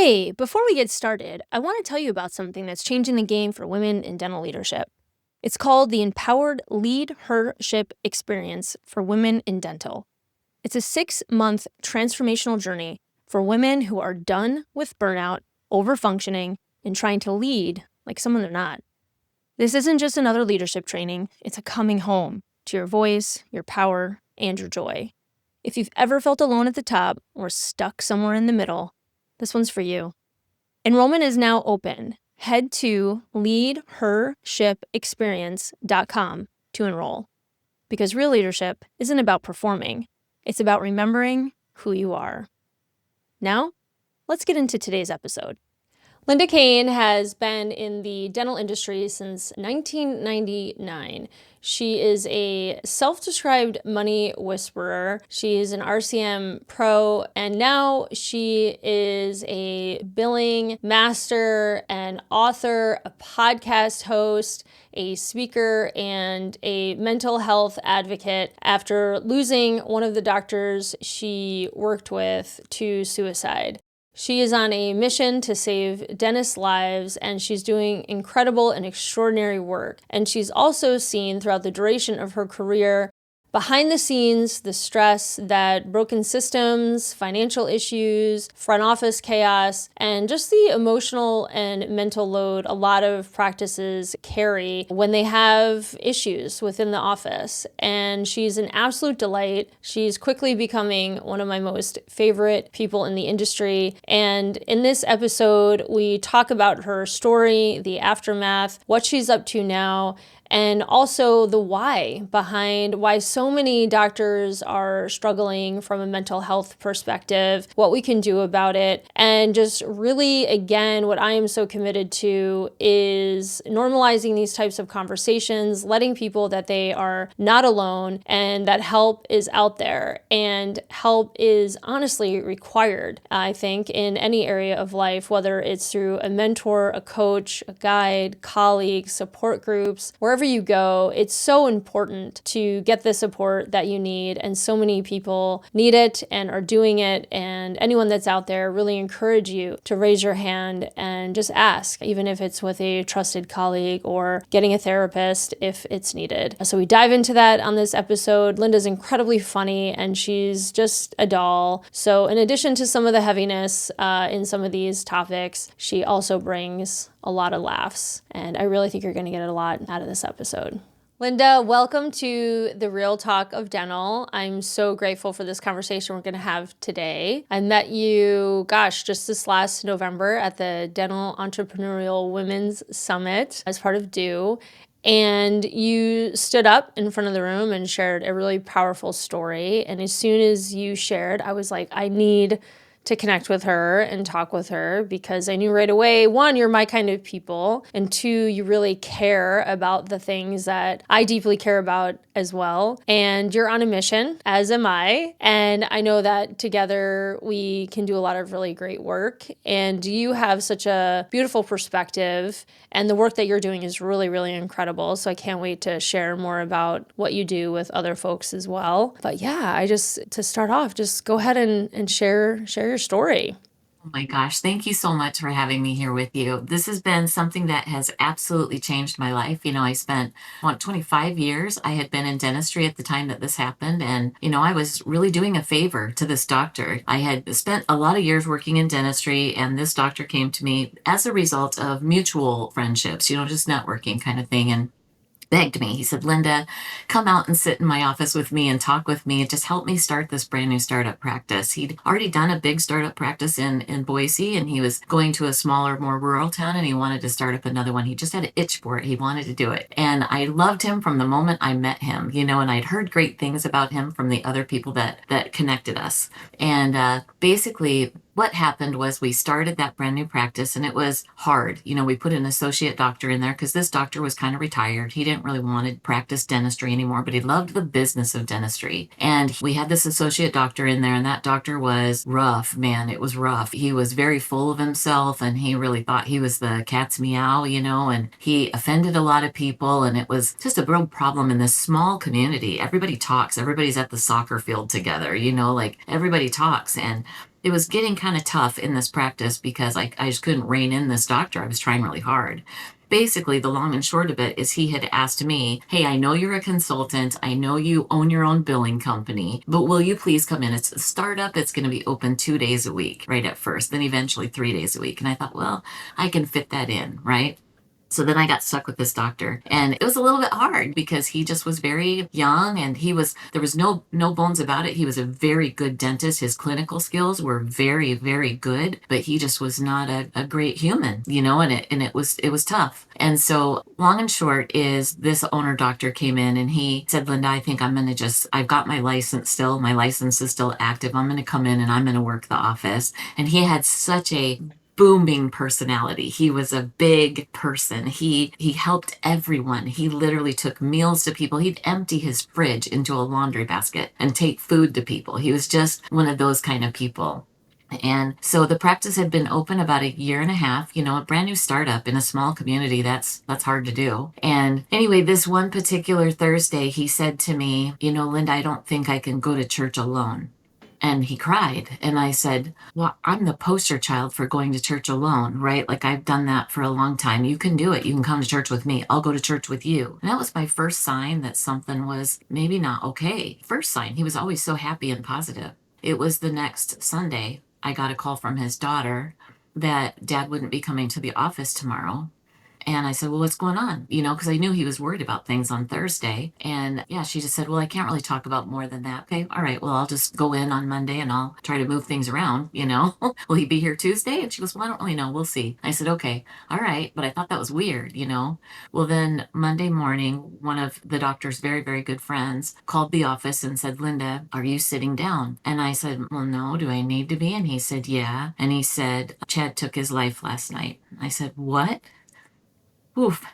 Hey, before we get started, I want to tell you about something that's changing the game for women in dental leadership. It's called the Empowered Leadership Experience for Women in Dental. It's a 6-month transformational journey for women who are done with burnout, overfunctioning, and trying to lead like someone they're not. This isn't just another leadership training, it's a coming home to your voice, your power, and your joy. If you've ever felt alone at the top or stuck somewhere in the middle, this one's for you. Enrollment is now open. Head to leadhershipexperience.com to enroll. Because real leadership isn't about performing, it's about remembering who you are. Now, let's get into today's episode. Linda Kane has been in the dental industry since 1999. She is a self-described money whisperer. She's an RCM pro, and now she is a billing master, an author, a podcast host, a speaker, and a mental health advocate after losing one of the doctors she worked with to suicide. She is on a mission to save dentists' lives, and she's doing incredible and extraordinary work. And she's also seen throughout the duration of her career, behind the scenes, the stress that broken systems, financial issues, front office chaos, and just the emotional and mental load a lot of practices carry when they have issues within the office. And she's an absolute delight. She's quickly becoming one of my most favorite people in the industry. And in this episode, we talk about her story, the aftermath, what she's up to now, and also the why behind why so many doctors are struggling from a mental health perspective, what we can do about it, and just really, again, what I am so committed to is normalizing these types of conversations, letting people that they are not alone and that help is out there, and help is honestly required, I think, in any area of life, whether it's through a mentor, a coach, a guide, colleagues, support groups, wherever you go. It's so important to get the support that you need, and so many people need it and are doing it. And anyone that's out there, really encourage you to raise your hand and just ask, even if it's with a trusted colleague or getting a therapist if it's needed. So we dive into that on this episode. Linda's incredibly funny and she's just a doll. So in addition to some of the heaviness in some of these topics, she also brings a lot of laughs, and I really think you're going to get a lot out of this episode. Linda, welcome to the Real Talk of Dental. I'm so grateful for this conversation we're going to have today. I met you, just this last November at the Dental Entrepreneurial Women's Summit as part of DO. And you stood up in front of the room and shared a really powerful story. And as soon as you shared, I was like, I need to connect with her and talk with her, because I knew right away, one, you're my kind of people, and two, you really care about the things that I deeply care about as well. And you're on a mission, as am I. And I know that together we can do a lot of really great work. And you have such a beautiful perspective, and the work that you're doing is really, really incredible. So I can't wait to share more about what you do with other folks as well. But yeah, to start off, just go ahead and share your story. Oh my gosh, thank you so much for having me here with you. This has been something that has absolutely changed my life. I spent 25 years. I had been in dentistry at the time that this happened. And, I was really doing a favor to this doctor. I had spent a lot of years working in dentistry, and this doctor came to me as a result of mutual friendships, just networking kind of thing. And begged me. He said, Linda, come out and sit in my office with me and talk with me and just help me start this brand new startup practice. He'd already done a big startup practice in Boise, and he was going to a smaller, more rural town, and he wanted to start up another one. He just had an itch for it. He wanted to do it. And I loved him from the moment I met him, and I'd heard great things about him from the other people that connected us. And basically, what happened was we started that brand new practice, and it was hard. We put an associate doctor in there because this doctor was kind of retired. He didn't really want to practice dentistry anymore, but he loved the business of dentistry. And we had this associate doctor in there, and that doctor was rough, man. It was rough. He was very full of himself, and he really thought he was the cat's meow, and he offended a lot of people, and it was just a real problem in this small community. Everybody talks. Everybody's at the soccer field together, like everybody talks. And it was getting kind of tough in this practice because I just couldn't rein in this doctor. I was trying really hard. Basically, the long and short of it is he had asked me, hey, I know you're a consultant. I know you own your own billing company, but will you please come in? It's a startup. It's going to be open 2 days a week, right at first, then eventually 3 days a week. And I thought, well, I can fit that in, right? So then I got stuck with this doctor, and it was a little bit hard because he just was very young, and there was no bones about it. He was a very good dentist. His clinical skills were very, very good, but he just was not a great human, and it was tough. And so long and short is this owner doctor came in and he said, Linda, I think I've got my license still. My license is still active. I'm gonna come in and I'm gonna work the office. And he had such a booming personality. He was a big person. He helped everyone. He literally took meals to people. He'd empty his fridge into a laundry basket and take food to people. He was just one of those kind of people. And so the practice had been open about a year and a half, a brand new startup in a small community. That's hard to do. And anyway, this one particular Thursday, he said to me, Linda, I don't think I can go to church alone. And he cried. And I said, well, I'm the poster child for going to church alone, right? Like I've done that for a long time. You can do it. You can come to church with me. I'll go to church with you. And that was my first sign that something was maybe not okay. First sign. He was always so happy and positive. It was the next Sunday, I got a call from his daughter that dad wouldn't be coming to the office tomorrow. And I said, well, what's going on? Because I knew he was worried about things on Thursday. And yeah, she just said, well, I can't really talk about more than that. Okay, all right, well, I'll just go in on Monday and I'll try to move things around, Will he be here Tuesday? And she goes, well, I don't really know. We'll see. I said, okay, all right. But I thought that was weird. Well, then Monday morning, one of the doctor's very, very good friends called the office and said, Linda, are you sitting down? And I said, well, no, do I need to be? And he said, yeah. And he said, Chad took his life last night. I said, what? Oof.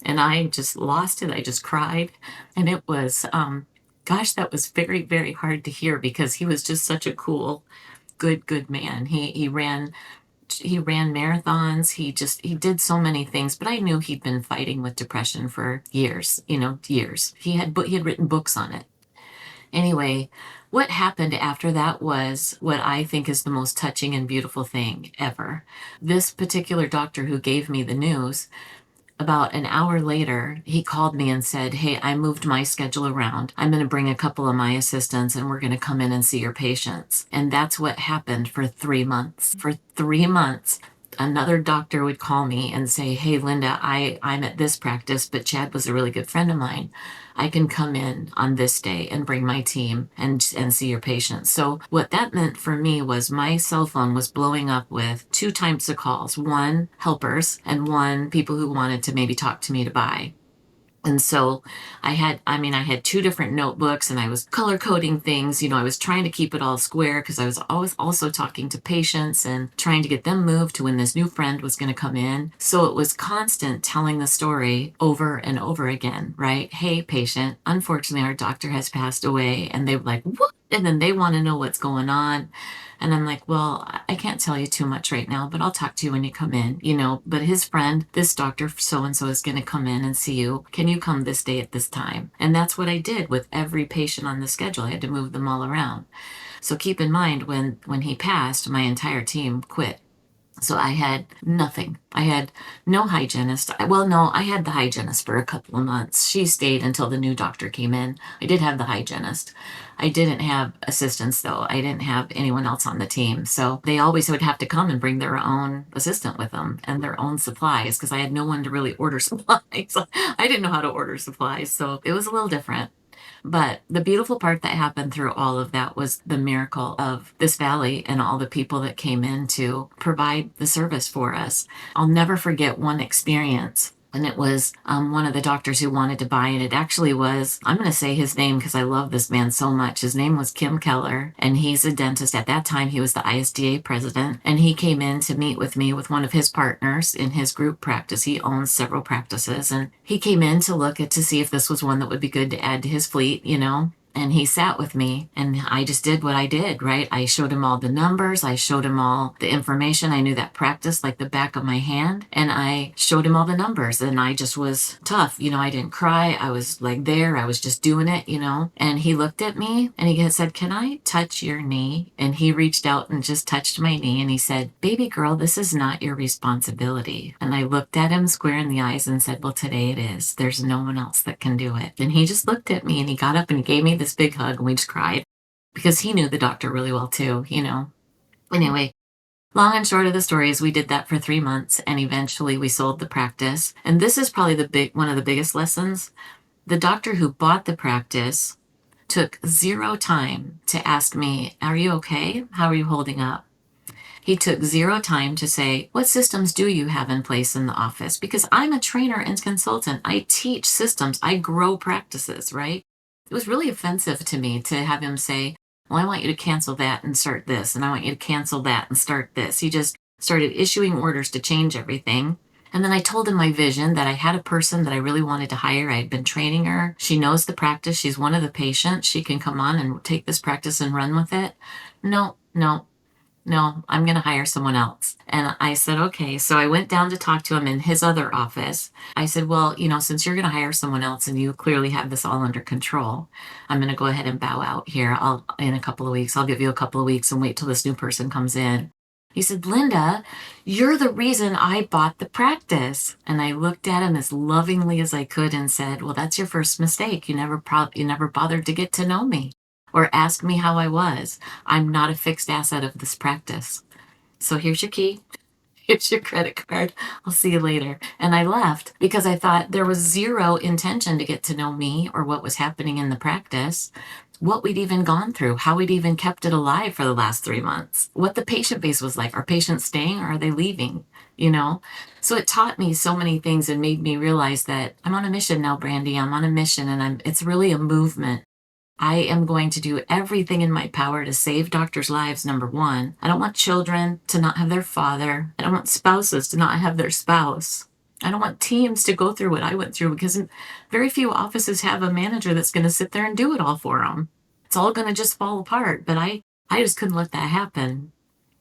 And I just lost it. I just cried. And it was, gosh, that was very, very hard to hear because he was just such a cool, good man. He ran marathons. He did so many things, but I knew he'd been fighting with depression for years, years. He had written books on it. Anyway, what happened after that was what I think is the most touching and beautiful thing ever. This particular doctor who gave me the news, about an hour later, he called me and said, hey, I moved my schedule around. I'm going to bring a couple of my assistants and we're going to come in and see your patients. And that's what happened for 3 months. For 3 months, another doctor would call me and say, hey, Linda, I'm at this practice, but Chad was a really good friend of mine. I can come in on this day and bring my team and see your patients. So what that meant for me was my cell phone was blowing up with 2 types of calls, one helpers and one people who wanted to maybe talk to me to buy. And so I had 2 different notebooks and I was color coding things. I was trying to keep it all square because I was always also talking to patients and trying to get them moved to when this new friend was going to come in. So it was constant telling the story over and over again, right? Hey, patient, unfortunately, our doctor has passed away. And they were like, what? And then they want to know what's going on. And I'm like, well, I can't tell you too much right now, but I'll talk to you when you come in, But his friend, this doctor so-and-so is going to come in and see you. Can you come this day at this time? And that's what I did with every patient on the schedule. I had to move them all around. So keep in mind, when he passed, my entire team quit. So I had nothing. I had no hygienist. Well, no, I had the hygienist for a couple of months. She stayed until the new doctor came in. I did have the hygienist. I didn't have assistants, though. I didn't have anyone else on the team. So they always would have to come and bring their own assistant with them and their own supplies because I had no one to really order supplies. I didn't know how to order supplies. So it was a little different. But the beautiful part that happened through all of that was the miracle of this valley and all the people that came in to provide the service for us. I'll never forget one experience. And it was one of the doctors who wanted to buy, and it actually was, I'm going to say his name because I love this man so much. His name was Kim Keller, and he's a dentist. At that time, he was the ISDA president, and he came in to meet with me with one of his partners in his group practice. He owns several practices, and he came in to see if this was one that would be good to add to his fleet. And he sat with me and I just did what I did, right? I showed him all the numbers. I showed him all the information. I knew that practice like the back of my hand. And I showed him all the numbers and I just was tough. I didn't cry. I was like there. I was just doing it, And he looked at me and he had said, "Can I touch your knee?" And he reached out and just touched my knee and he said, "Baby girl, this is not your responsibility." And I looked at him square in the eyes and said, "Well, today it is. There's no one else that can do it." And he just looked at me and he got up and he gave me this big hug and we just cried because he knew the doctor really well too. Anyway, long and short of the story is we did that for 3 months and eventually we sold the practice. And this is probably one of the biggest lessons. The doctor who bought the practice took zero time to ask me, "Are you okay? How are you holding up?" He took zero time to say, "What systems do you have in place in the office?" Because I'm a trainer and consultant. I teach systems. I grow practices, right? It was really offensive to me to have him say, "Well, I want you to cancel that and start this, and I want you to cancel that and start this." He just started issuing orders to change everything. And then I told him my vision that I had a person that I really wanted to hire. I had been training her. She knows the practice. She's one of the patients. She can come on and take this practice and run with it. No, no, no, I'm going to hire someone else. And I said, okay. So I went down to talk to him in his other office. I said, well, since you're going to hire someone else and you clearly have this all under control, I'm going to go ahead and bow out here. In a couple of weeks, I'll give you a couple of weeks and wait till this new person comes in. He said, "Linda, you're the reason I bought the practice." And I looked at him as lovingly as I could and said, "Well, that's your first mistake. You never bothered to get to know me or ask me how I was. I'm not a fixed asset of this practice. So here's your key. Here's your credit card. I'll see you later." And I left because I thought there was zero intention to get to know me or what was happening in the practice, what we'd even gone through, how we'd even kept it alive for the last 3 months, what the patient base was like. Are patients staying or are they leaving? So it taught me so many things and made me realize that I'm on a mission now, Brandy. I'm on a mission and it's really a movement. I am going to do everything in my power to save doctors' lives, number one. I don't want children to not have their father. I don't want spouses to not have their spouse. I don't want teams to go through what I went through because very few offices have a manager that's going to sit there and do it all for them. It's all going to just fall apart. But I just couldn't let that happen.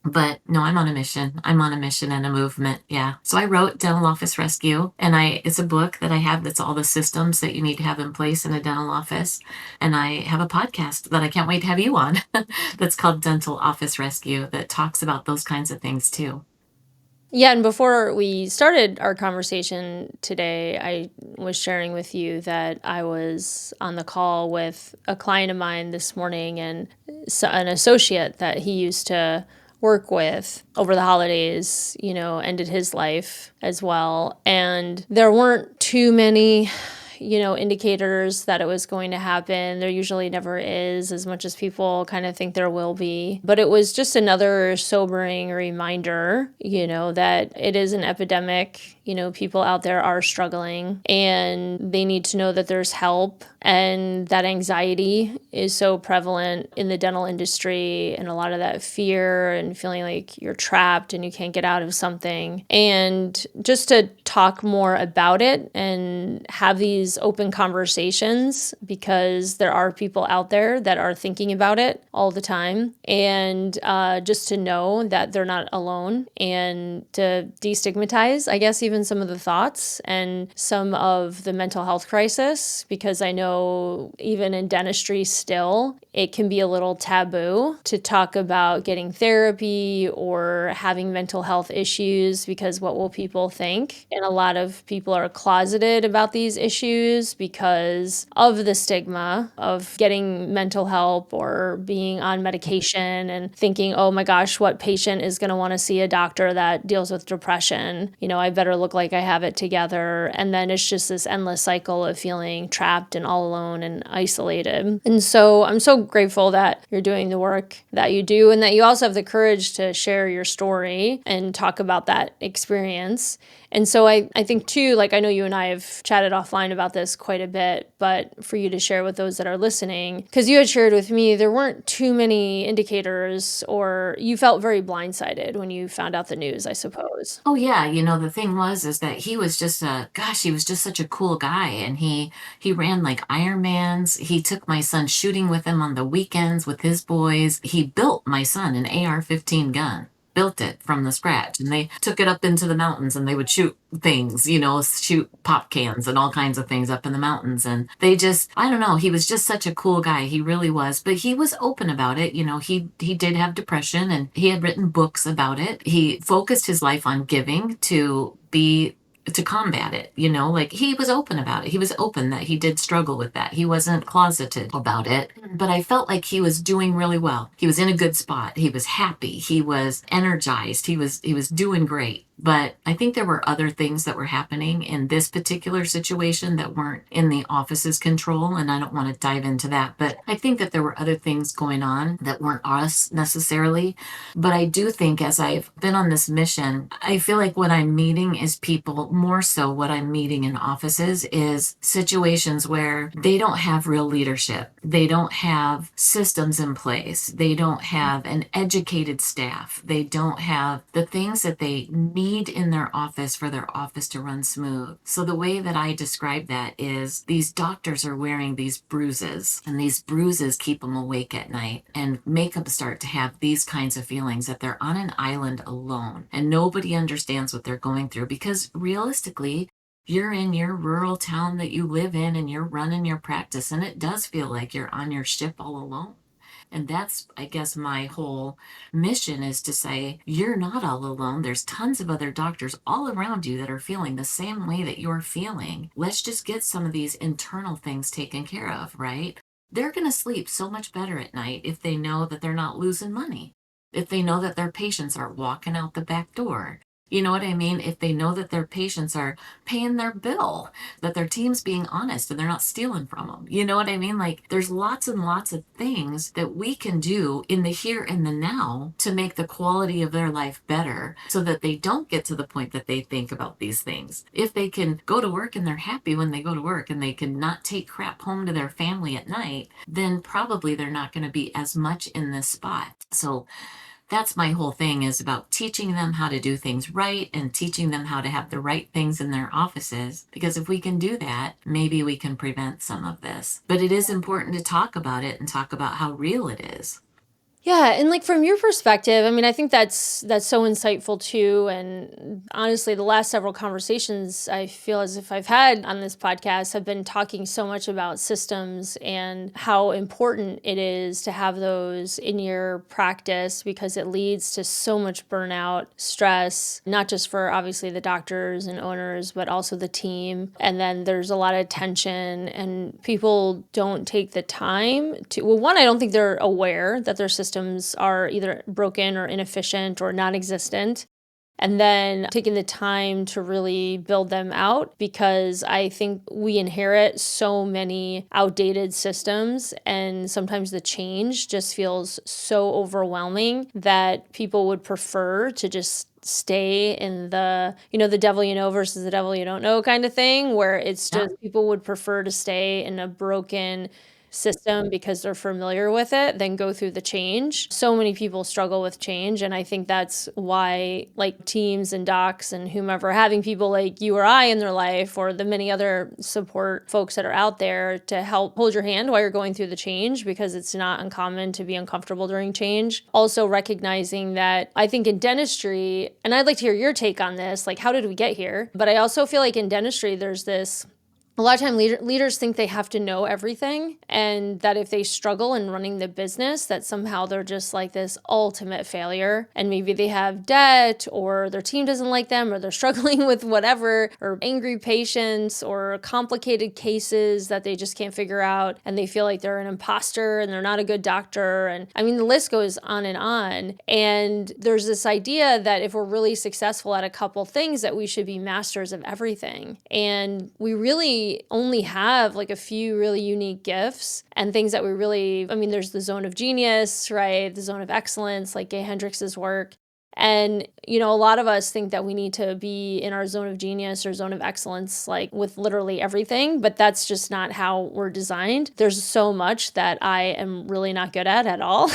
But no, I'm on a mission. I'm on a mission and a movement. Yeah. So I wrote Dental Office Rescue, and it's a book that I have that's all the systems that you need to have in place in a dental office. And I have a podcast that I can't wait to have you on that's called Dental Office Rescue that talks about those kinds of things too. Yeah, and before we started our conversation today, I was sharing with you that I was on the call with a client of mine this morning and an associate that he used to work with over the holidays, ended his life as well. And there weren't too many indicators that it was going to happen. There usually never is, as much as people kind of think there will be. But it was just another sobering reminder, that it is an epidemic. People out there are struggling and they need to know that there's help, and that anxiety is so prevalent in the dental industry, and a lot of that fear and feeling like you're trapped and you can't get out of something. And just to talk more about it and have these open conversations, because there are people out there that are thinking about it all the time, and just to know that they're not alone, and to destigmatize, I guess, even some of the thoughts and some of the mental health crisis, because I know even in dentistry still, it can be a little taboo to talk about getting therapy or having mental health issues, because what will people think? And a lot of people are closeted about these issues because of the stigma of getting mental help or being on medication and thinking, oh my gosh, what patient is going to want to see a doctor that deals with depression? I better look like I have it together. And then it's just this endless cycle of feeling trapped and all alone and isolated. And so I'm so grateful that you're doing the work that you do, and that you also have the courage to share your story and talk about that experience. And so I think too, like I know you and I have chatted offline about about this quite a bit, but for you to share with those that are listening, because you had shared with me there weren't too many indicators, or you felt very blindsided when you found out the news, I suppose. Oh yeah, the thing is that he was just he was just such a cool guy, and he ran like Ironmans. He took my son shooting with him on the weekends with his boys. He built my son an AR-15 gun. Built it from the scratch, and they took it up into the mountains, and they would shoot things, shoot pop cans and all kinds of things up in the mountains. And they just, I don't know, he was just such a cool guy. He really was. But he was open about it. He did have depression, and he had written books about it. He focused his life on giving to combat it, like he was open about it. He was open that he did struggle with that. He wasn't closeted about it, but I felt like he was doing really well. He was in a good spot. He was happy. He was energized. He was doing great. But I think there were other things that were happening in this particular situation that weren't in the office's control, and I don't want to dive into that. But I think that there were other things going on that weren't us necessarily. But I do think, as I've been on this mission, I feel like what I'm meeting is people, more so what I'm meeting in offices is situations where they don't have real leadership. They don't have systems in place. They don't have an educated staff. They don't have the things that they need in their office for their office to run smooth. So the way that I describe that is these doctors are wearing these bruises, and these bruises keep them awake at night and make them start to have these kinds of feelings that they're on an island alone and nobody understands what they're going through, because realistically, you're in your rural town that you live in and you're running your practice, and it does feel like you're on your ship all alone. And that's, I guess, my whole mission is to say, you're not all alone. There's tons of other doctors all around you that are feeling the same way that you're feeling. Let's just get some of these internal things taken care of, right? They're going to sleep so much better at night if they know that they're not losing money, if they know that their patients aren't walking out the back door. You know what I mean? If they know that their patients are paying their bill, that their team's being honest and they're not stealing from them. You know what I mean? Like, there's lots and lots of things that we can do in the here and the now to make the quality of their life better, so that they don't get to the point that they think about these things. If they can go to work and they're happy when they go to work, and they can not take crap home to their family at night, then probably they're not going to be as much in this spot. So that's my whole thing, is about teaching them how to do things right and teaching them how to have the right things in their offices. Because if we can do that, maybe we can prevent some of this. But it is important to talk about it and talk about how real it is. Yeah, and like from your perspective, I mean, I think that's so insightful too. And honestly, the last several conversations I feel as if I've had on this podcast have been talking so much about systems and how important it is to have those in your practice, because it leads to so much burnout, stress, not just for obviously the doctors and owners, but also the team. And then there's a lot of tension, and people don't take the time to, well, one, I don't think they're aware that their systems are either broken or inefficient or non-existent, and then taking the time to really build them out, because I think we inherit so many outdated systems, and sometimes the change just feels so overwhelming that people would prefer to just stay in the, the devil you know versus the devil you don't know kind of thing, where it's just people would prefer to stay in a broken system because they're familiar with it than go through the change. So many people struggle with change, and I think that's why like teams and docs and whomever, having people like you or I in their life, or the many other support folks that are out there to help hold your hand while you're going through the change, because it's not uncommon to be uncomfortable during change. Also recognizing that I think in dentistry, and I'd like to hear your take on this, like how did we get here? But I also feel like in dentistry, there's this, a lot of time leaders think they have to know everything, and that if they struggle in running the business, that somehow they're just like this ultimate failure, and maybe they have debt, or their team doesn't like them, or they're struggling with whatever, or angry patients, or complicated cases that they just can't figure out, and they feel like they're an imposter and they're not a good doctor. And I mean, the list goes on. And there's this idea that if we're really successful at a couple things, that we should be masters of everything. And we really only have like a few really unique gifts and things that we really, I mean, there's the zone of genius, right? The zone of excellence, like Gay Hendrix's work. And, a lot of us think that we need to be in our zone of genius or zone of excellence, like with literally everything, but that's just not how we're designed. There's so much that I am really not good at all.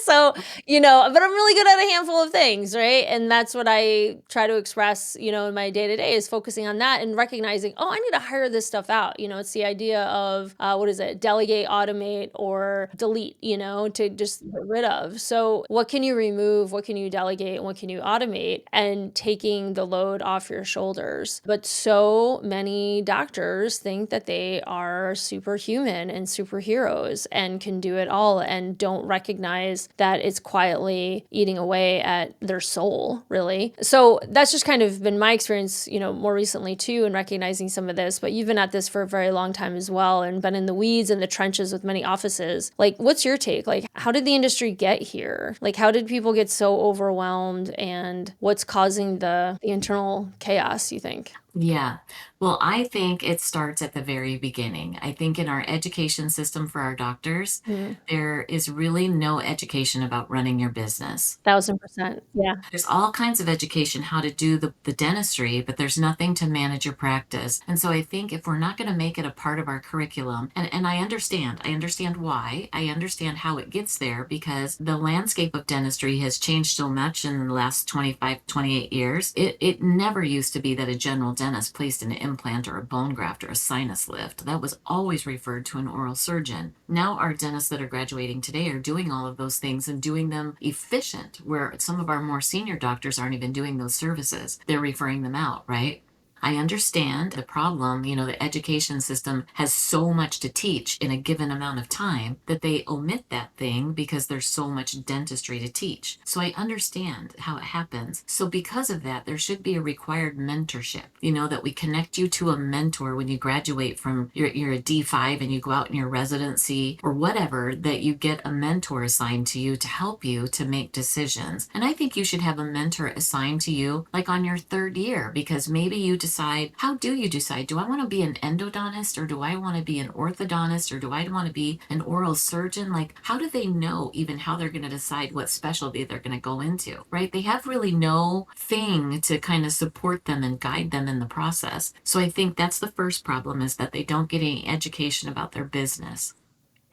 So, but I'm really good at a handful of things, right? And that's what I try to express, in my day to day, is focusing on that and recognizing, oh, I need to hire this stuff out. It's the idea of, what is it? Delegate, automate, or delete, to just get rid of. So what can you remove? What can you delegate? And what can you automate? And taking the load off your shoulders. But so many doctors think that they are superhuman and superheroes and can do it all, and don't recognize that it's quietly eating away at their soul, really. So that's just kind of been my experience, more recently too, in recognizing some of this. But you've been at this for a very long time as well, and been in the weeds and the trenches with many offices. Like, what's your take? Like, how did the industry get here? Like, how did people get so overwhelmed, and what's causing the internal chaos, you think? Yeah. Well, I think it starts at the very beginning. I think in our education system for our doctors, Mm, there is really no education about running your business. 1000%. Yeah. There's all kinds of education how to do the dentistry, but there's nothing to manage your practice. And so I think if we're not going to make it a part of our curriculum, and I understand why, I understand how it gets there, because the landscape of dentistry has changed so much in the last 25, 28 years. It never used to be that a general dentist placed an implant or a bone graft or a sinus lift. That was always referred to an oral surgeon. Now our dentists that are graduating today are doing all of those things and doing them efficient, where some of our more senior doctors aren't even doing those services. They're referring them out, right? I understand the problem. The education system has so much to teach in a given amount of time that they omit that thing because there's so much dentistry to teach. So I understand how it happens. So because of that, there should be a required mentorship, that we connect you to a mentor when you graduate from, you're a D5 and you go out in your residency or whatever, that you get a mentor assigned to you to help you to make decisions. And I think you should have a mentor assigned to you like on your third year, because maybe you decide, how do you decide? Do I want to be an endodontist, or do I want to be an orthodontist, or do I want to be an oral surgeon? Like, how do they know even how they're going to decide what specialty they're going to go into, right? They have really no thing to kind of support them and guide them in the process. So I think that's the first problem, is that they don't get any education about their business.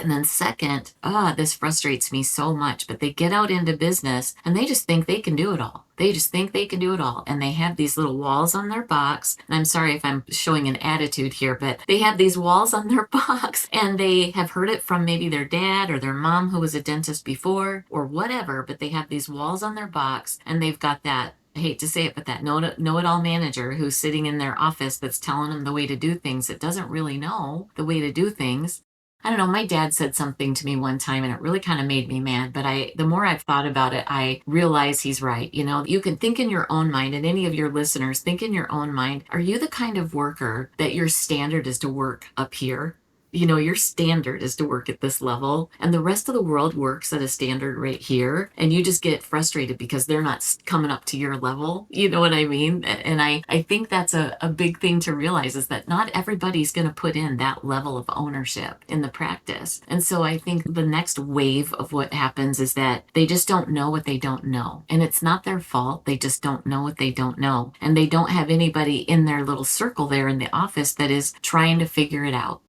And then second, this frustrates me so much, but they get out into business and they just think they can do it all. They just think they can do it all. And they have these little walls on their box. And I'm sorry if I'm showing an attitude here, but they have these walls on their box, and they have heard it from maybe their dad or their mom who was a dentist before or whatever, but they have these walls on their box, and they've got that, I hate to say it, but that know-it-all manager who's sitting in their office that's telling them the way to do things, that doesn't really know the way to do things. I don't know. My dad said something to me one time and it really kind of made me mad. But the more I've thought about it, I realize he's right. You can think in your own mind, and any of your listeners, think in your own mind. Are you the kind of worker that your standard is to work up here? Your standard is to work at this level, and the rest of the world works at a standard right here, and you just get frustrated because they're not coming up to your level. You know what I mean? And I think that's a big thing to realize, is that not everybody's going to put in that level of ownership in the practice. And so I think the next wave of what happens is that they just don't know what they don't know. And it's not their fault. They just don't know what they don't know. And they don't have anybody in their little circle there in the office that is trying to figure it out.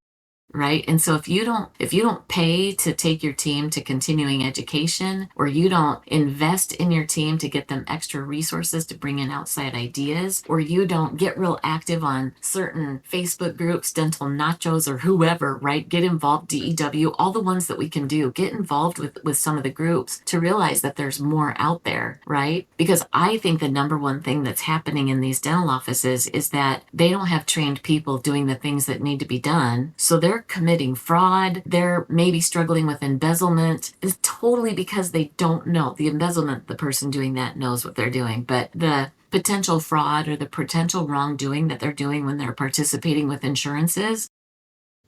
Right. And so if you don't pay to take your team to continuing education, or you don't invest in your team to get them extra resources to bring in outside ideas, or you don't get real active on certain Facebook groups, Dental Nachos or whoever, right? Get involved, DEW, all the ones that we can do, get involved with some of the groups to realize that there's more out there, right? Because I think the number one thing that's happening in these dental offices is that they don't have trained people doing the things that need to be done. So they're committing fraud. They're maybe struggling with embezzlement. It's totally because they don't know. The embezzlement, the person doing that knows what they're doing, but the potential fraud or the potential wrongdoing that they're doing when they're participating with insurances.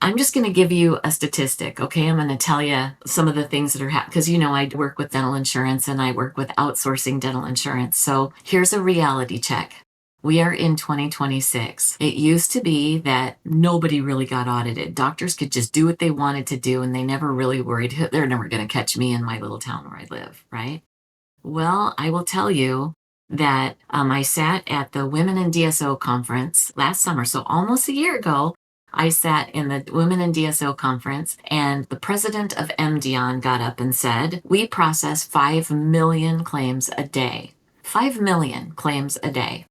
I'm just going to give you a statistic, okay? I'm going to tell you some of the things that are happening, because I work with dental insurance and I work with outsourcing dental insurance. So here's a reality check. We are in 2026. It used to be that nobody really got audited. Doctors could just do what they wanted to do, and they never really worried, they're never going to catch me in my little town where I live, right? Well, I will tell you that I sat at the Women in DSO conference last summer. So almost a year ago, I sat in the Women in DSO conference, and the president of MDion got up and said, "We process 5 million claims a day. 5 million claims a day."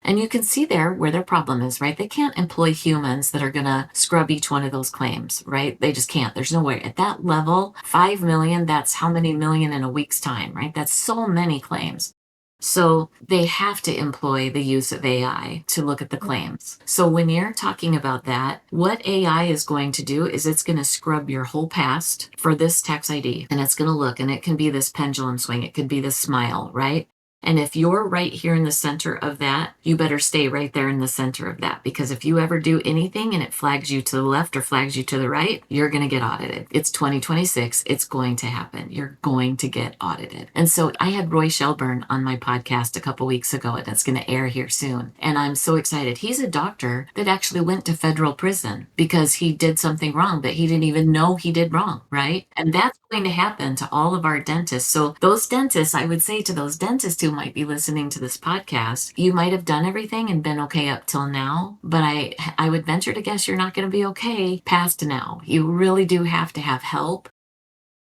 And you can see there where their problem is, right? They can't employ humans that are going to scrub each one of those claims, right? They just can't. There's no way. At that level, 5 million, that's how many million in a week's time, right? That's so many claims. So they have to employ the use of AI to look at the claims. So when you're talking about that, what AI is going to do is it's going to scrub your whole past for this tax ID, and it's going to look, and it can be this pendulum swing. It could be the smile, right? And if you're right here in the center of that, you better stay right there in the center of that, because if you ever do anything and it flags you to the left or flags you to the right, you're going to get audited. It's 2026. It's going to happen. You're going to get audited. And so I had Roy Shelburne on my podcast a couple weeks ago, and it's going to air here soon. And I'm so excited. He's a doctor that actually went to federal prison because he did something wrong that he didn't even know he did wrong, right? And that's going to happen to all of our dentists. So those dentists, I would say to those dentists who might be listening to this podcast, you might have done everything and been okay up till now, but I would venture to guess you're not going to be okay past now. You really do have to have help.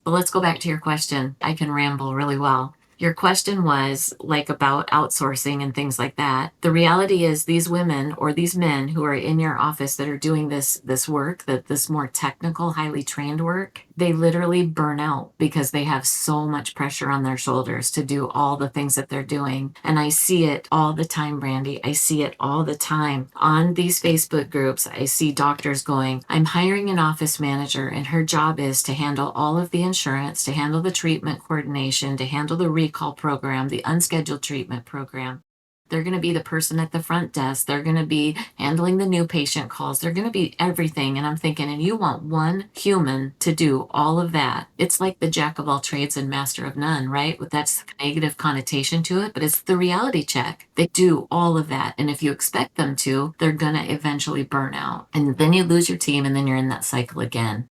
But let's go back to your question. I can ramble really well. Your question was like about outsourcing and things like that. The reality is these women or these men who are in your office that are doing this work, this more technical, highly trained work, they literally burn out because they have so much pressure on their shoulders to do all the things that they're doing. And I see it all the time, Brandy. I see it all the time on these Facebook groups. I see doctors going, "I'm hiring an office manager, and her job is to handle all of the insurance, to handle the treatment coordination, to handle the recall program, the unscheduled treatment program. They're going to be the person at the front desk. They're going to be handling the new patient calls. They're going to be everything." And I'm thinking, and you want one human to do all of that. It's like the jack of all trades and master of none, right? With that negative connotation to it, but it's the reality check. They do all of that. And if you expect them to, they're going to eventually burn out. And then you lose your team, and then you're in that cycle again.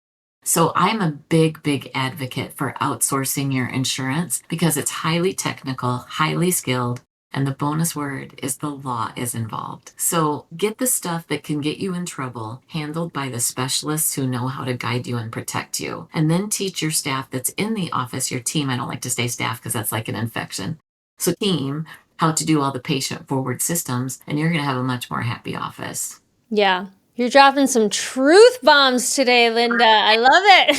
So I'm a big, big advocate for outsourcing your insurance because it's highly technical, highly skilled, and the bonus word is the law is involved. So get the stuff that can get you in trouble handled by the specialists who know how to guide you and protect you. And then teach your staff that's in the office, your team. I don't like to say staff because that's like an infection. So team, how to do all the patient forward systems, and you're going to have a much more happy office. Yeah. You're dropping some truth bombs today, Linda. I love it.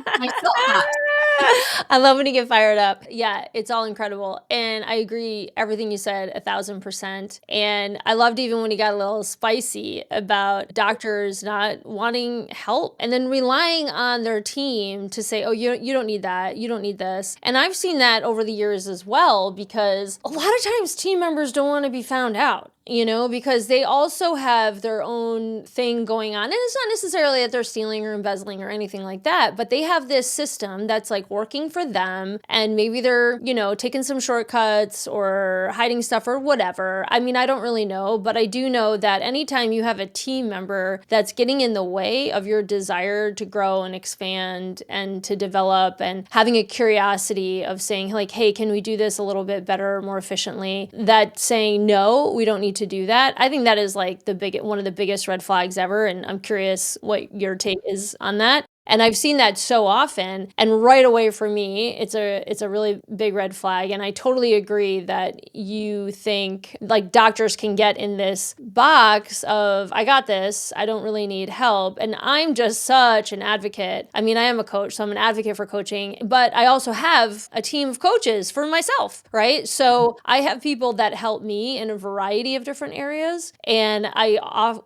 I'm so hot. I love when you get fired up. Yeah, it's all incredible. And I agree everything you said 1,000%. And I loved even when you got a little spicy about doctors not wanting help and then relying on their team to say, "Oh, you don't need that. You don't need this." And I've seen that over the years as well, because a lot of times team members don't want to be found out, because they also have their own thing going on. And it's not necessarily that they're stealing or embezzling or anything like that, but they have this system that's like working for them. And maybe they're, taking some shortcuts or hiding stuff or whatever. I mean, I don't really know, but I do know that anytime you have a team member that's getting in the way of your desire to grow and expand and to develop, and having a curiosity of saying like, "Hey, can we do this a little bit better, more efficiently?" That saying, "No, we don't need to do that." I think that is like one of the biggest red flags ever. And I'm curious what your take is on that. And I've seen that so often, and right away for me, it's a really big red flag. And I totally agree that you think like doctors can get in this box of, "I got this, I don't really need help." And I'm just such an advocate. I mean, I am a coach, so I'm an advocate for coaching, but I also have a team of coaches for myself, right? So I have people that help me in a variety of different areas. And I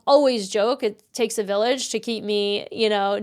always joke, it takes a village to keep me,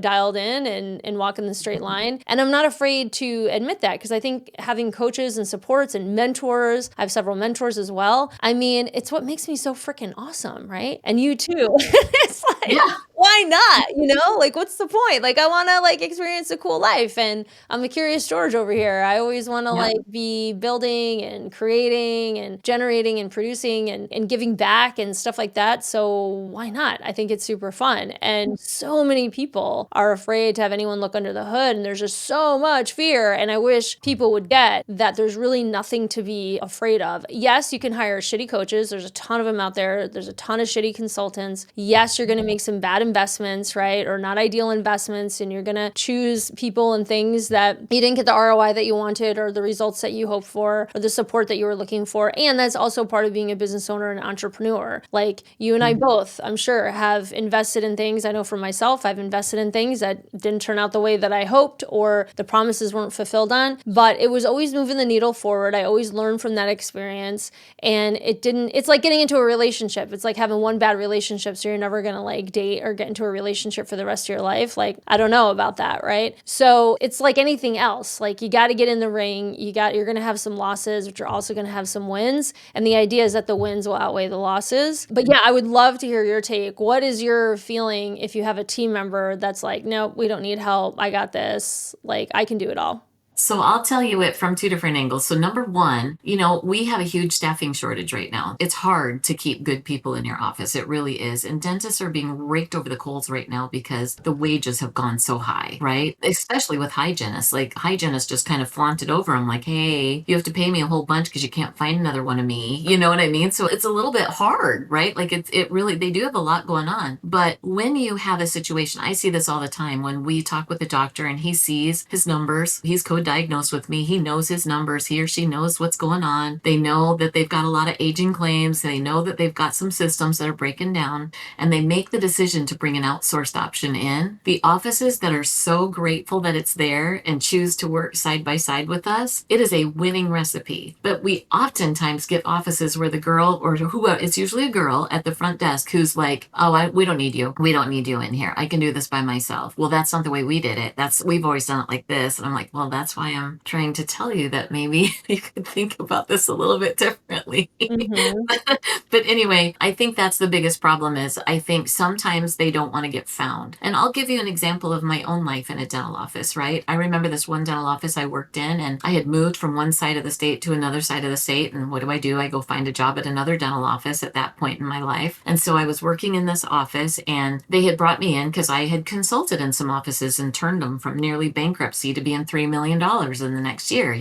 dialed in and walking the straight line. And I'm not afraid to admit that, because I think having coaches and supports and mentors, I have several mentors as well. I mean, it's what makes me so freaking awesome, right? And you too. It's like, Yeah. why not? Like, what's the point? Like, I want to like experience a cool life, and I'm a curious George over here. I always want to Yep. like be building and creating and generating and producing and giving back and stuff like that. So why not? I think it's super fun. And so many people are afraid to have anyone look under the hood, and there's just so much fear. And I wish people would get that there's really nothing to be afraid of. Yes, you can hire shitty coaches. There's a ton of them out there. There's a ton of shitty consultants. Yes, you're going to make some bad investments, right? Or not ideal investments. And you're going to choose people and things that you didn't get the ROI that you wanted, or the results that you hoped for, or the support that you were looking for. And that's also part of being a business owner and entrepreneur. Like you and I both, I'm sure, have invested in things. I know for myself, I've invested in things that didn't turn out the way that I hoped, or the promises weren't fulfilled on, but it was always moving the needle forward. I always learned from that experience, and it's like getting into a relationship. It's like having one bad relationship, so you're never going to like date or get into a relationship for the rest of your life. Like, I don't know about that, right? So it's like anything else. Like, you got to get in the ring. You're going to have some losses, but you're also going to have some wins. And the idea is that the wins will outweigh the losses. But yeah, I would love to hear your take. What is your feeling if you have a team member that's like, no, we don't need help. I got this. Like, I can do it all. So I'll tell you it from two different angles. So number one, we have a huge staffing shortage right now. It's hard to keep good people in your office. It really is. And dentists are being raked over the coals right now because the wages have gone so high, right? Especially with hygienists. Like hygienists just kind of flaunted over them like, hey, you have to pay me a whole bunch because you can't find another one of me. You know what I mean? So it's a little bit hard, right? Like it really, they do have a lot going on. But when you have a situation, I see this all the time when we talk with the doctor and he sees his numbers, he's diagnosed with me. He knows his numbers. He or she knows what's going on. They know that they've got a lot of aging claims. They know that they've got some systems that are breaking down, and they make the decision to bring an outsourced option in. The offices that are so grateful that it's there and choose to work side by side with us, it is a winning recipe. But we oftentimes get offices where the girl, or whoever, it's usually a girl at the front desk who's like, oh, we don't need you. We don't need you in here. I can do this by myself. Well, that's not the way we did it. We've always done it like this. And I'm like, well, that's why I'm trying to tell you that maybe you could think about this a little bit differently. But anyway, I think that's the biggest problem is I think sometimes they don't want to get found. And I'll give you an example of my own life in a dental office, right? I remember this one dental office I worked in, and I had moved from one side of the state to another side of the state. And what do? I go find a job at another dental office at that point in my life. And so I was working in this office, and they had brought me in because I had consulted in some offices and turned them from nearly bankruptcy to being $3 million in the next year.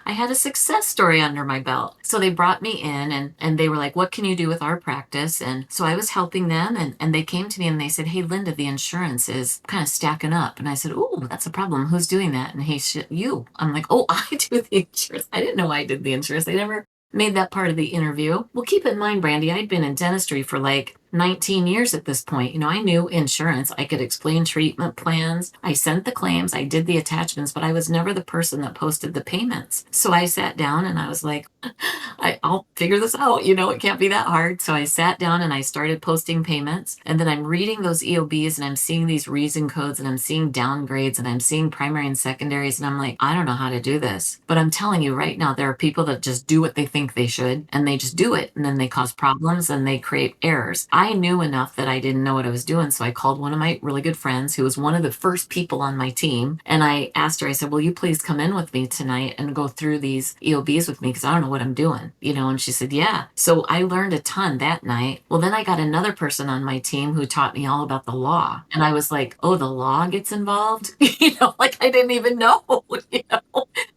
I had a success story under my belt. So they brought me in, and they were like, what can you do with our practice? And so I was helping them, and they came to me and they said, hey, Linda, the insurance is kind of stacking up. And I said, oh, that's a problem. Who's doing that? And he said, you. I'm like, oh, I do the insurance. I didn't know I did the insurance. They never made that part of the interview. Well, keep in mind, Brandy, I'd been in dentistry for like 19 years at this point. I knew insurance. I could explain treatment plans. I sent the claims. I did the attachments, but I was never the person that posted the payments. So I sat down and I was like, I'll figure this out. It can't be that hard. So I sat down and I started posting payments. And then I'm reading those EOBs and I'm seeing these reason codes and I'm seeing downgrades and I'm seeing primary and secondaries. And I'm like, I don't know how to do this. But I'm telling you right now, there are people that just do what they think they should, and they just do it. And then they cause problems and they create errors. I knew enough that I didn't know what I was doing. So I called one of my really good friends who was one of the first people on my team. And I asked her, I said, will you please come in with me tonight and go through these EOBs with me? Because I don't know what I'm doing, and she said, yeah. So I learned a ton that night. Well, then I got another person on my team who taught me all about the law. And I was like, oh, the law gets involved? Like I didn't even know,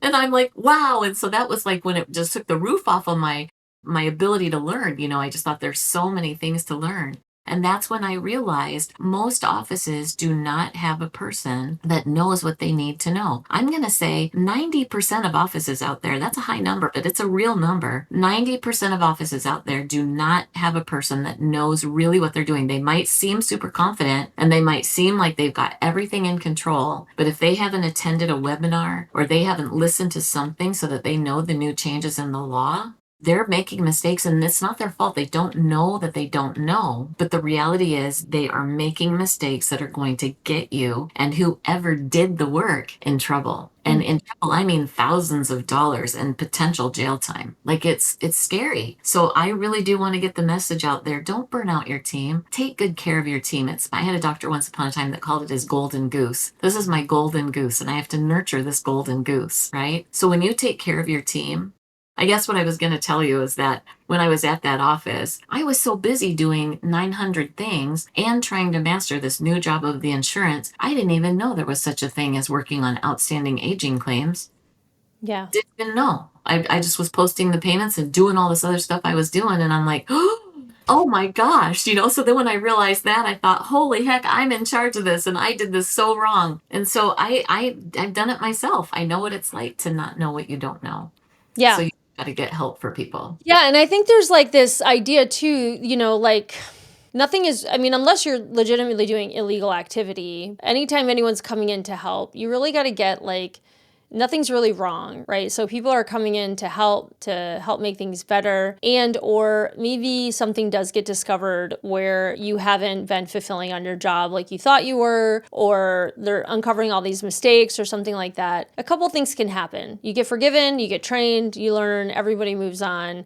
And I'm like, wow. And so that was like when it just took the roof off of my ability to learn. I just thought there's so many things to learn. And that's when I realized most offices do not have a person that knows what they need to know. I'm going to say 90% of offices out there, that's a high number, but it's a real number. 90% of offices out there do not have a person that knows really what they're doing. They might seem super confident and they might seem like they've got everything in control, but if they haven't attended a webinar or they haven't listened to something so that they know the new changes in the law, they're making mistakes, and it's not their fault. They don't know that they don't know. But the reality is they are making mistakes that are going to get you and whoever did the work in trouble. And in trouble, I mean thousands of dollars and potential jail time. Like it's scary. So I really do want to get the message out there. Don't burn out your team. Take good care of your team. I had a doctor once upon a time that called it his golden goose. This is my golden goose, and I have to nurture this golden goose, right? So when you take care of your team, I guess what I was going to tell you is that when I was at that office, I was so busy doing 900 things and trying to master this new job of the insurance. I didn't even know there was such a thing as working on outstanding aging claims. Yeah. Didn't even know. I just was posting the payments and doing all this other stuff I was doing. And I'm like, oh my gosh, So then when I realized that, I thought, holy heck, I'm in charge of this and I did this so wrong. And so I've done it myself. I know what it's like to not know what you don't know. Yeah. So you got to get help for people. Yeah, and I think there's like this idea too, like nothing is, unless you're legitimately doing illegal activity, anytime anyone's coming in to help, you really got to get like, nothing's really wrong, right? So people are coming in to help make things better, and or maybe something does get discovered where you haven't been fulfilling on your job like you thought you were, or they're uncovering all these mistakes or something like that. A couple things can happen. You get forgiven, you get trained, you learn, everybody moves on,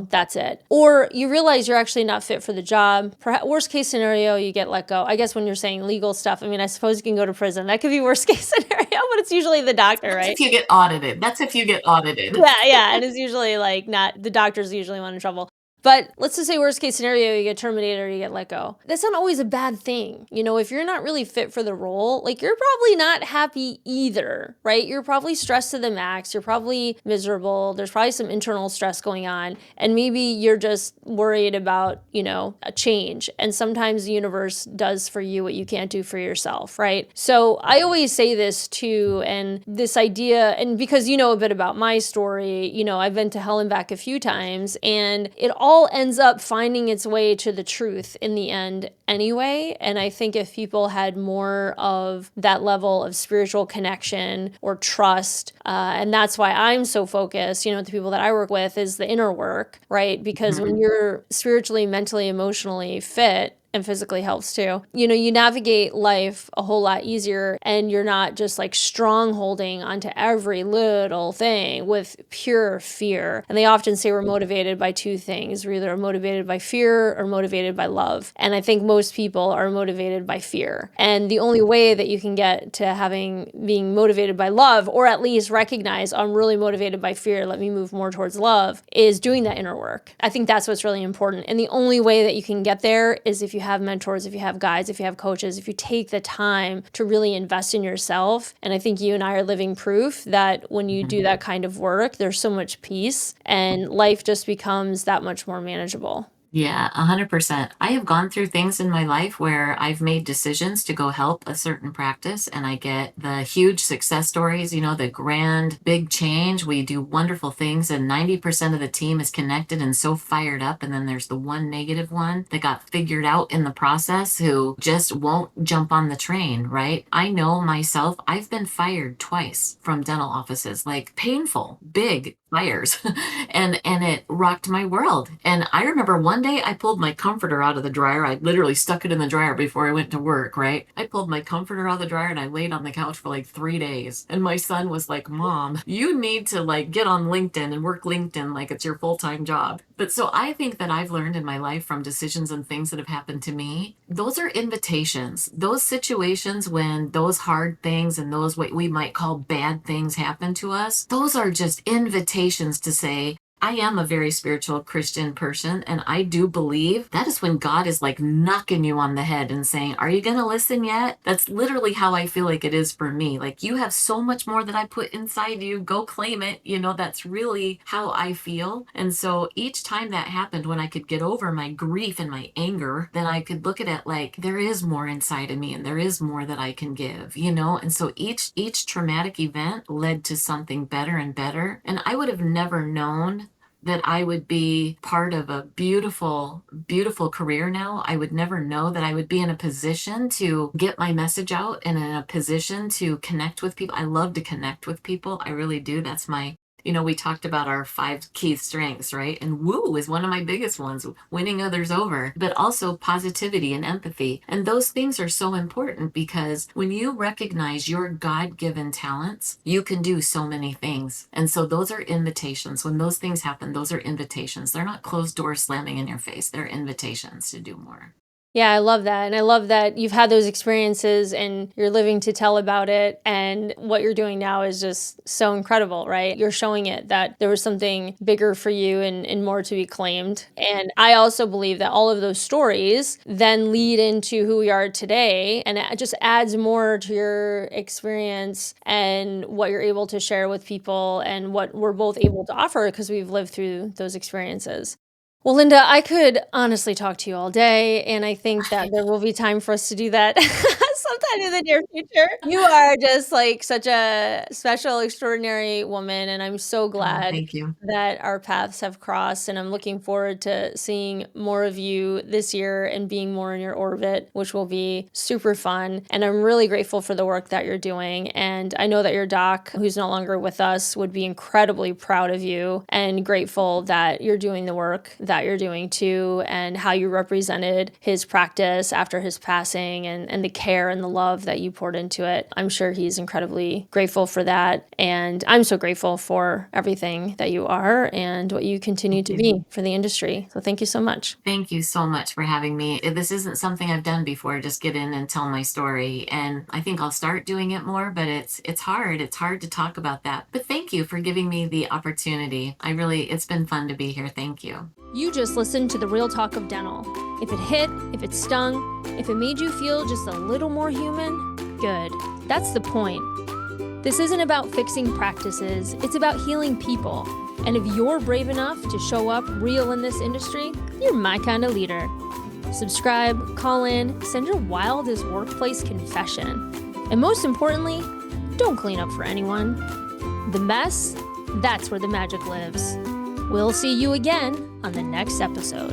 that's it. Or you realize you're actually not fit for the job. Perhaps worst case scenario, you get let go. I guess when you're saying legal stuff, I suppose you can go to prison. That could be worst case scenario, but it's usually the doctor, right? If you get audited. That's if you get audited. Yeah, and it's usually like not, the doctor's usually one in trouble. But let's just say worst case scenario, you get terminated or you get let go. That's not always a bad thing. If you're not really fit for the role, like you're probably not happy either, right? You're probably stressed to the max. You're probably miserable. There's probably some internal stress going on. And maybe you're just worried about, a change. And sometimes the universe does for you what you can't do for yourself, right? So I always say this too, and this idea, and because you know a bit about my story, I've been to hell and back a few times, and it all ends up finding its way to the truth in the end anyway. And I think if people had more of that level of spiritual connection or trust, and that's why I'm so focused, the people that I work with, is the inner work, right? Because when you're spiritually, mentally, emotionally fit, and physically helps too, you navigate life a whole lot easier, and you're not just like strong-holding onto every little thing with pure fear. And they often say we're motivated by two things. We're either motivated by fear or motivated by love. And I think most people are motivated by fear. And the only way that you can get to being motivated by love, or at least recognize, I'm really motivated by fear, let me move more towards love, is doing that inner work. I think that's what's really important. And the only way that you can get there is if you have mentors, if you have guides, if you have coaches, if you take the time to really invest in yourself. And I think you and I are living proof that when you do that kind of work, there's so much peace and life just becomes that much more manageable. Yeah, 100%. I have gone through things in my life where I've made decisions to go help a certain practice, and I get the huge success stories, the grand, big change. We do wonderful things, and 90% of the team is connected and so fired up. And then there's the one negative one that got figured out in the process who just won't jump on the train, right? I know myself, I've been fired twice from dental offices, like painful, big fires. and it rocked my world. And I remember one day I pulled my comforter out of the dryer. I literally stuck it in the dryer before I went to work, right? I pulled my comforter out of the dryer and I laid on the couch for like 3 days. And my son was like, Mom, you need to like get on LinkedIn and work LinkedIn like it's your full-time job. But so I think that I've learned in my life from decisions and things that have happened to me, those are invitations. Those situations when those hard things and those what we might call bad things happen to us, those are just invitations to say, I am a very spiritual Christian person, and I do believe that is when God is like knocking you on the head and saying, are you going to listen yet? That's literally how I feel like it is for me. Like, you have so much more that I put inside you. Go claim it. That's really how I feel. And so each time that happened, when I could get over my grief and my anger, then I could look at it like there is more inside of me and there is more that I can give, And so each traumatic event led to something better and better. And I would have never known that I would be part of a beautiful, beautiful career now. I would never know that I would be in a position to get my message out and in a position to connect with people. I love to connect with people. I really do. That's my We talked about our 5 key strengths, right? And woo is one of my biggest ones, winning others over, but also positivity and empathy. And those things are so important because when you recognize your God-given talents, you can do so many things. And so those are invitations. When those things happen, those are invitations. They're not closed doors slamming in your face. They're invitations to do more. Yeah, I love that. And I love that you've had those experiences and you're living to tell about it. And what you're doing now is just so incredible, right? You're showing it that there was something bigger for you and more to be claimed. And I also believe that all of those stories then lead into who we are today. And it just adds more to your experience and what you're able to share with people and what we're both able to offer because we've lived through those experiences. Well, Linda, I could honestly talk to you all day, and I think that there will be time for us to do that sometime in the near future. You are just like such a special, extraordinary woman, and I'm so Oh, glad thank you. that our paths have crossed, and I'm looking forward to seeing more of you this year and being more in your orbit, which will be super fun. And I'm really grateful for the work that you're doing. And I know that your doc, who's no longer with us, would be incredibly proud of you and grateful that you're doing the work that you're doing too, and how you represented his practice after his passing and the care and the love that you poured into it. I'm sure he's incredibly grateful for that. And I'm so grateful for everything that you are and what you continue to be for the industry. So thank you so much. Thank you so much for having me. This isn't something I've done before, just get in and tell my story. And I think I'll start doing it more, but it's hard. It's hard to talk about that. But thank you for giving me the opportunity. It's been fun to be here. Thank you. You just listened to the Real Talk of Dental. If it hit, if it stung, if it made you feel just a little more human, good. That's the point. This isn't about fixing practices, it's about healing people. And if you're brave enough to show up real in this industry, you're my kind of leader. Subscribe, call in, send your wildest workplace confession. And most importantly, don't clean up for anyone. The mess, that's where the magic lives. We'll see you again on the next episode.